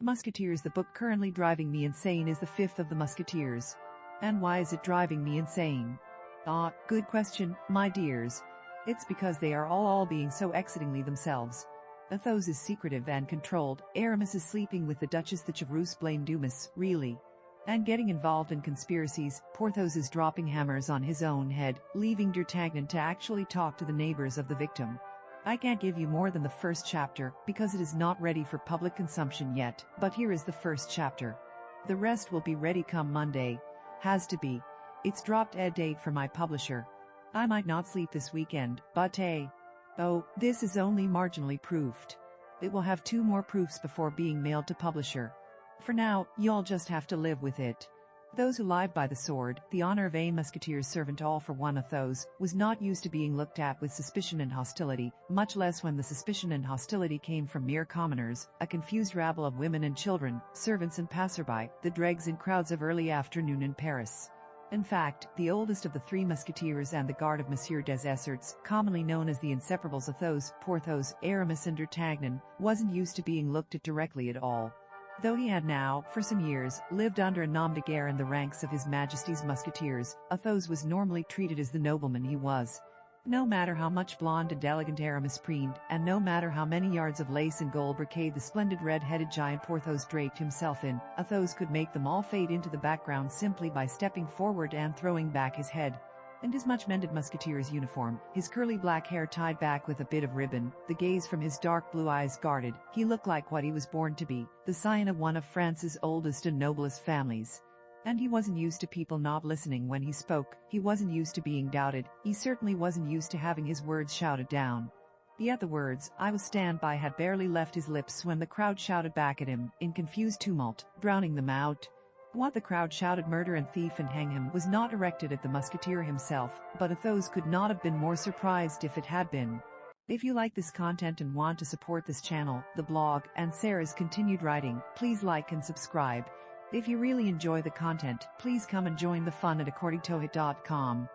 Musketeers, the book currently driving me insane, is the fifth of the Musketeers. And why is it driving me insane? Ah, good question, my dears. It's because they are all being so excitingly themselves. Athos is secretive and controlled, Aramis is sleeping with the Duchess, the Chevreuse blame Dumas, really. And getting involved in conspiracies, Porthos is dropping hammers on his own head, leaving D'Artagnan to actually talk to the neighbors of the victim. I can't give you more than the first chapter, because it is not ready for public consumption yet, but here is the first chapter. The rest will be ready come Monday. Has to be. It's dropped a date for my publisher. I might not sleep this weekend, but oh, this is only marginally proofed. It will have 2 more proofs before being mailed to publisher. For now, y'all just have to live with it. Those who live by the sword, the honor of a musketeer's servant, all for one. Athos was not used to being looked at with suspicion and hostility, much less when the suspicion and hostility came from mere commoners, a confused rabble of women and children, servants and passerby, the dregs in crowds of early afternoon in Paris. In fact, the oldest of the 3 musketeers and the guard of Monsieur des Essarts, commonly known as the Inseparables Athos, Porthos, Aramis and D'Artagnan, wasn't used to being looked at directly at all. Though he had now, for some years, lived under a nom de guerre in the ranks of His Majesty's Musketeers, Athos was normally treated as the nobleman he was. No matter how much blonde and elegant Aramis preened, and no matter how many yards of lace and gold brocade the splendid red-headed giant Porthos draped himself in, Athos could make them all fade into the background simply by stepping forward and throwing back his head. And his much-mended musketeer's uniform, his curly black hair tied back with a bit of ribbon, the gaze from his dark blue eyes guarded, he looked like what he was born to be, the scion of one of France's oldest and noblest families. And he wasn't used to people not listening when he spoke, he wasn't used to being doubted, he certainly wasn't used to having his words shouted down. Yet the words, "I will stand by," had barely left his lips when the crowd shouted back at him, in confused tumult, drowning them out. What the crowd shouted, "Murder and thief and hang him," was not directed at the musketeer himself, but Athos could not have been more surprised if it had been. If you like this content and want to support this channel, the blog, and Sarah's continued writing, please like and subscribe. If you really enjoy the content, please come and join the fun at accordingtohit.com.